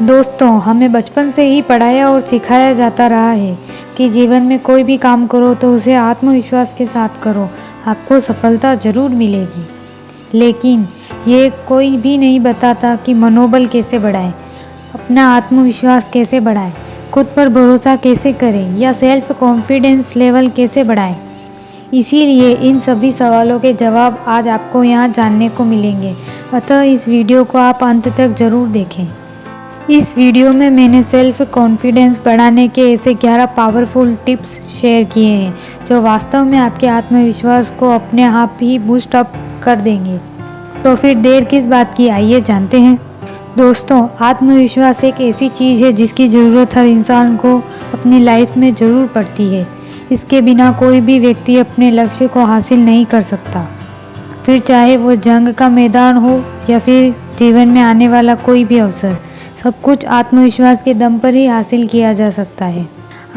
दोस्तों, हमें बचपन से ही पढ़ाया और सिखाया जाता रहा है कि जीवन में कोई भी काम करो तो उसे आत्मविश्वास के साथ करो, आपको सफलता ज़रूर मिलेगी। लेकिन ये कोई भी नहीं बताता कि मनोबल कैसे बढ़ाएं, अपना आत्मविश्वास कैसे बढ़ाएं, खुद पर भरोसा कैसे करें या सेल्फ कॉन्फिडेंस लेवल कैसे बढ़ाएं। इसीलिए इन सभी सवालों के जवाब आज आपको यहाँ जानने को मिलेंगे, अतः इस वीडियो को आप अंत तक ज़रूर देखें। इस वीडियो में मैंने सेल्फ कॉन्फिडेंस बढ़ाने के ऐसे 11 पावरफुल टिप्स शेयर किए हैं जो वास्तव में आपके आत्मविश्वास को अपने आप ही बूस्ट अप कर देंगे। तो फिर देर किस बात की, आइए जानते हैं। दोस्तों, आत्मविश्वास एक ऐसी चीज़ है जिसकी ज़रूरत हर इंसान को अपनी लाइफ में ज़रूर पड़ती है। इसके बिना कोई भी व्यक्ति अपने लक्ष्य को हासिल नहीं कर सकता, फिर चाहे वो जंग का मैदान हो या फिर जीवन में आने वाला कोई भी अवसर। सब कुछ आत्मविश्वास के दम पर ही हासिल किया जा सकता है।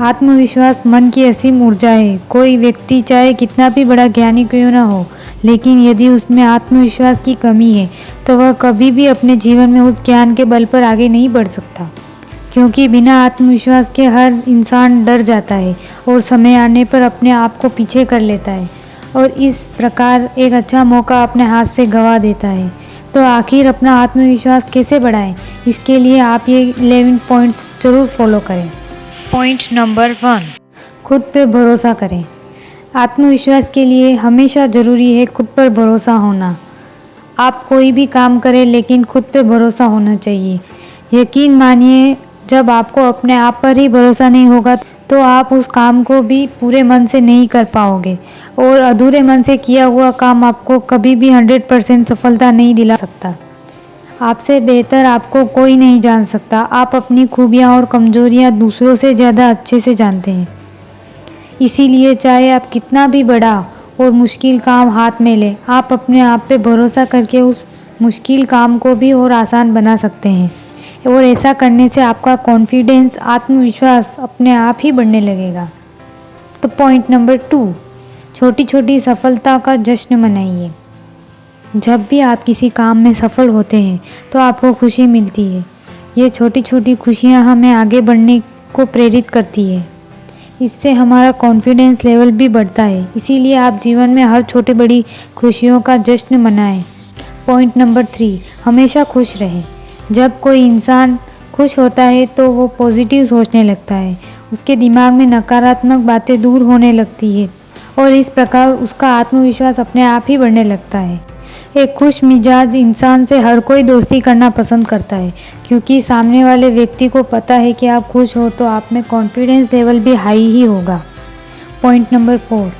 आत्मविश्वास मन की असीम ऊर्जा है। कोई व्यक्ति चाहे कितना भी बड़ा ज्ञानी क्यों न हो, लेकिन यदि उसमें आत्मविश्वास की कमी है तो वह कभी भी अपने जीवन में उस ज्ञान के बल पर आगे नहीं बढ़ सकता। क्योंकि बिना आत्मविश्वास के हर इंसान डर जाता है और समय आने पर अपने आप को पीछे कर लेता है और इस प्रकार एक अच्छा मौका अपने हाथ से गंवा देता है। तो आखिर अपना आत्मविश्वास कैसे बढ़ाएं? इसके लिए आप ये 11 पॉइंट्स ज़रूर फॉलो करें। पॉइंट नंबर 1, खुद पे भरोसा करें। आत्मविश्वास के लिए हमेशा ज़रूरी है खुद पर भरोसा होना। आप कोई भी काम करें लेकिन खुद पे भरोसा होना चाहिए। यकीन मानिए, जब आपको अपने आप पर ही भरोसा नहीं होगा तो आप उस काम को भी पूरे मन से नहीं कर पाओगे और अधूरे मन से किया हुआ काम आपको कभी भी 100% सफलता नहीं दिला सकता। आपसे बेहतर आपको कोई नहीं जान सकता। आप अपनी खूबियाँ और कमजोरियाँ दूसरों से ज़्यादा अच्छे से जानते हैं। इसीलिए चाहे आप कितना भी बड़ा और मुश्किल काम हाथ में लें, आप अपने आप पे भरोसा करके उस मुश्किल काम को भी और आसान बना सकते हैं और ऐसा करने से आपका कॉन्फिडेंस, आत्मविश्वास अपने आप ही बढ़ने लगेगा। तो पॉइंट नंबर 2, छोटी छोटी सफलता का जश्न मनाइए। जब भी आप किसी काम में सफल होते हैं तो आपको खुशी मिलती है। ये छोटी छोटी खुशियाँ हमें आगे बढ़ने को प्रेरित करती है। इससे हमारा कॉन्फिडेंस लेवल भी बढ़ता है। इसीलिए आप जीवन में हर छोटी बड़ी खुशियों का जश्न मनाएं। पॉइंट नंबर 3, हमेशा खुश रहें। जब कोई इंसान खुश होता है तो वो पॉजिटिव सोचने लगता है, उसके दिमाग में नकारात्मक बातें दूर होने लगती है और इस प्रकार उसका आत्मविश्वास अपने आप ही बढ़ने लगता है। एक खुश मिजाज इंसान से हर कोई दोस्ती करना पसंद करता है क्योंकि सामने वाले व्यक्ति को पता है कि आप खुश हो तो आप में कॉन्फिडेंस लेवल भी हाई ही होगा। पॉइंट नंबर 4,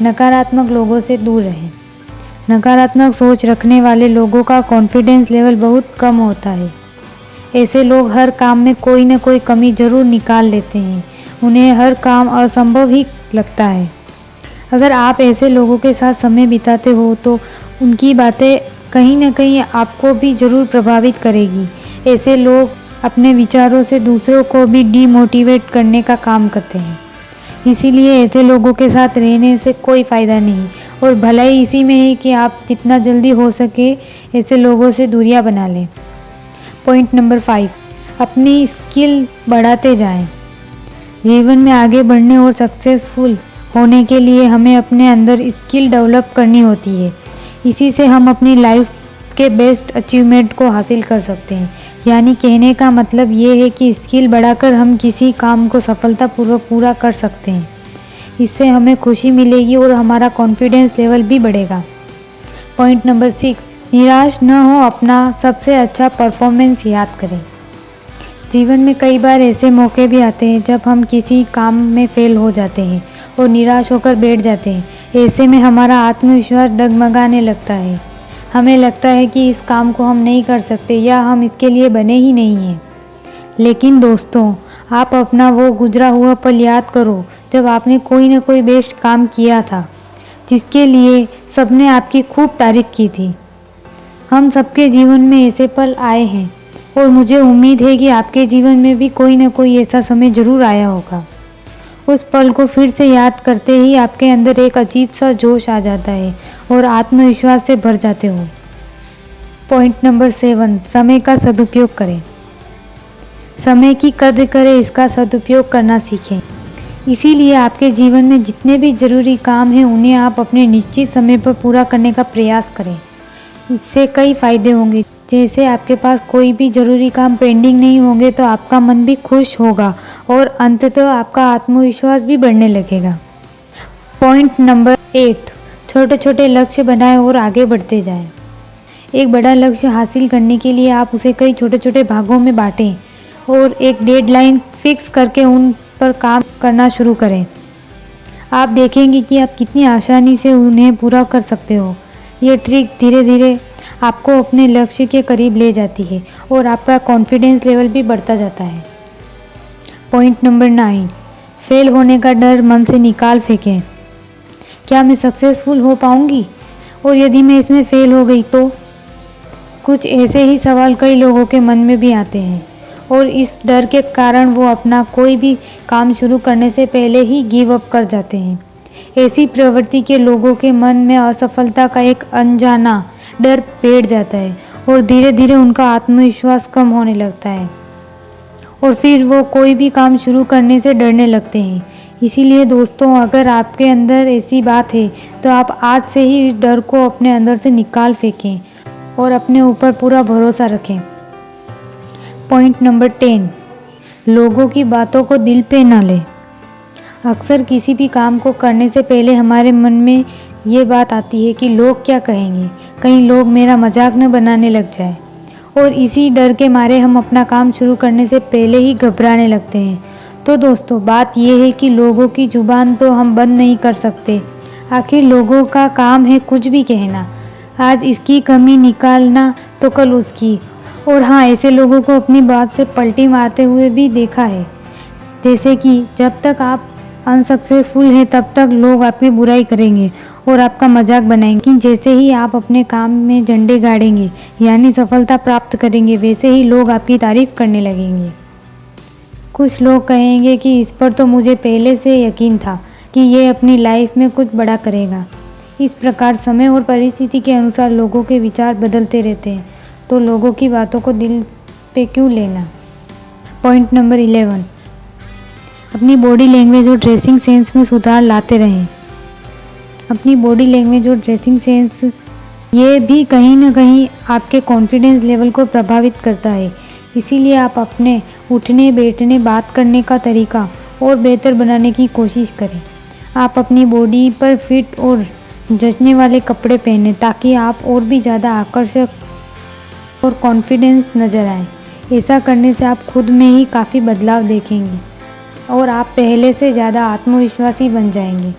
नकारात्मक लोगों से दूर रहें। नकारात्मक सोच रखने वाले लोगों का कॉन्फिडेंस लेवल बहुत कम होता है। ऐसे लोग हर काम में कोई न कोई कमी ज़रूर निकाल लेते हैं। उन्हें हर काम असंभव ही लगता है। अगर आप ऐसे लोगों के साथ समय बिताते हो तो उनकी बातें कहीं न कहीं आपको भी ज़रूर प्रभावित करेगी। ऐसे लोग अपने विचारों से दूसरों को भी डीमोटिवेट करने का काम करते हैं। इसीलिए ऐसे लोगों के साथ रहने से कोई फ़ायदा नहीं और भलाई इसी में है कि आप जितना जल्दी हो सके ऐसे लोगों से दूरियां बना लें। पॉइंट नंबर 5, अपनी स्किल बढ़ाते जाएं। जीवन में आगे बढ़ने और सक्सेसफुल होने के लिए हमें अपने अंदर स्किल डेवलप करनी होती है। इसी से हम अपनी लाइफ के बेस्ट अचीवमेंट को हासिल कर सकते हैं। यानी कहने का मतलब ये है कि स्किल बढ़ाकर हम किसी काम को सफलतापूर्वक पूरा कर सकते हैं। इससे हमें खुशी मिलेगी और हमारा कॉन्फिडेंस लेवल भी बढ़ेगा। पॉइंट नंबर 6, निराश न हो, अपना सबसे अच्छा परफॉर्मेंस याद करें। जीवन में कई बार ऐसे मौके भी आते हैं जब हम किसी काम में फेल हो जाते हैं और निराश होकर बैठ जाते हैं। ऐसे में हमारा आत्मविश्वास डगमगाने लगता है। हमें लगता है कि इस काम को हम नहीं कर सकते या हम इसके लिए बने ही नहीं हैं। लेकिन दोस्तों, आप अपना वो गुजरा हुआ पल याद करो जब आपने कोई न कोई बेस्ट काम किया था जिसके लिए सबने आपकी खूब तारीफ की थी। हम सबके जीवन में ऐसे पल आए हैं और मुझे उम्मीद है कि आपके जीवन में भी कोई न कोई ऐसा समय ज़रूर आया होगा। उस पल को फिर से याद करते ही आपके अंदर एक अजीब सा जोश आ जाता है और आत्मविश्वास से भर जाते हो। पॉइंट नंबर 7, समय का सदुपयोग करें। समय की कद्र करें, इसका सदुपयोग करना सीखें। इसीलिए आपके जीवन में जितने भी ज़रूरी काम हैं उन्हें आप अपने निश्चित समय पर पूरा करने का प्रयास करें। इससे कई फ़ायदे होंगे, जैसे आपके पास कोई भी ज़रूरी काम पेंडिंग नहीं होंगे तो आपका मन भी खुश होगा और अंततः आपका आत्मविश्वास भी बढ़ने लगेगा। पॉइंट नंबर 8, छोटे छोटे लक्ष्य बनाएं और आगे बढ़ते जाएं। एक बड़ा लक्ष्य हासिल करने के लिए आप उसे कई छोटे छोटे भागों में बांटें और एक डेडलाइन फिक्स करके उन पर काम करना शुरू करें। आप देखेंगे कि आप कितनी आसानी से उन्हें पूरा कर सकते हो। ये ट्रिक धीरे धीरे आपको अपने लक्ष्य के करीब ले जाती है और आपका कॉन्फिडेंस लेवल भी बढ़ता जाता है। पॉइंट नंबर 9, फेल होने का डर मन से निकाल फेंकें। क्या मैं सक्सेसफुल हो पाऊंगी, और यदि मैं इसमें फेल हो गई तो? कुछ ऐसे ही सवाल कई लोगों के मन में भी आते हैं और इस डर के कारण वो अपना कोई भी काम शुरू करने से पहले ही गिव अप कर जाते हैं। ऐसी प्रवृत्ति के लोगों के मन में असफलता का एक अनजाना डर बैठ जाता है और धीरे धीरे उनका आत्मविश्वास कम होने लगता है और फिर वो कोई भी काम शुरू करने से डरने लगते हैं। इसीलिए दोस्तों, अगर आपके अंदर ऐसी बात है तो आप आज से ही इस डर को अपने अंदर से निकाल फेंकें और अपने ऊपर पूरा भरोसा रखें। पॉइंट नंबर 10, लोगों की बातों को दिल पे न लें। अक्सर किसी भी काम को करने से पहले हमारे मन में ये बात आती है कि लोग क्या कहेंगे, कहीं लोग मेरा मजाक न बनाने लग जाए, और इसी डर के मारे हम अपना काम शुरू करने से पहले ही घबराने लगते हैं। तो दोस्तों, बात यह है कि लोगों की जुबान तो हम बंद नहीं कर सकते। आखिर लोगों का काम है कुछ भी कहना, आज इसकी कमी निकालना तो कल उसकी। और हाँ, ऐसे लोगों को अपनी बात से पलटी मारते हुए भी देखा है, जैसे कि जब तक आप अनसक्सेसफुल हैं तब तक लोग आपकी बुराई करेंगे और आपका मजाक बनाएंगे, लेकिन जैसे ही आप अपने काम में झंडे गाड़ेंगे यानी सफलता प्राप्त करेंगे, वैसे ही लोग आपकी तारीफ करने लगेंगे। कुछ लोग कहेंगे कि इस पर तो मुझे पहले से यकीन था कि ये अपनी लाइफ में कुछ बड़ा करेगा। इस प्रकार समय और परिस्थिति के अनुसार लोगों के विचार बदलते रहते हैं, तो लोगों की बातों को दिल पे क्यों लेना। पॉइंट नंबर 11, अपनी बॉडी लैंग्वेज और ड्रेसिंग सेंस में सुधार लाते रहें। अपनी बॉडी लैंग्वेज और ड्रेसिंग सेंस ये भी कहीं ना कहीं आपके कॉन्फिडेंस लेवल को प्रभावित करता है। इसीलिए आप अपने उठने बैठने बात करने का तरीका और बेहतर बनाने की कोशिश करें। आप अपनी बॉडी पर फिट और जचने वाले कपड़े पहनें ताकि आप और भी ज़्यादा आकर्षक और कॉन्फिडेंस नज़र आए। ऐसा करने से आप खुद में ही काफ़ी बदलाव देखेंगे और आप पहले से ज़्यादा आत्मविश्वासी बन जाएंगे।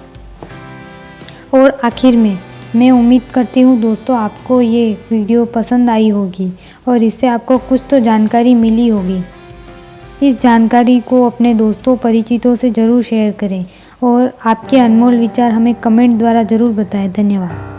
और आखिर में मैं उम्मीद करती हूँ दोस्तों, आपको ये वीडियो पसंद आई होगी और इससे आपको कुछ तो जानकारी मिली होगी। इस जानकारी को अपने दोस्तों परिचितों से ज़रूर शेयर करें और आपके अनमोल विचार हमें कमेंट द्वारा ज़रूर बताएं। धन्यवाद।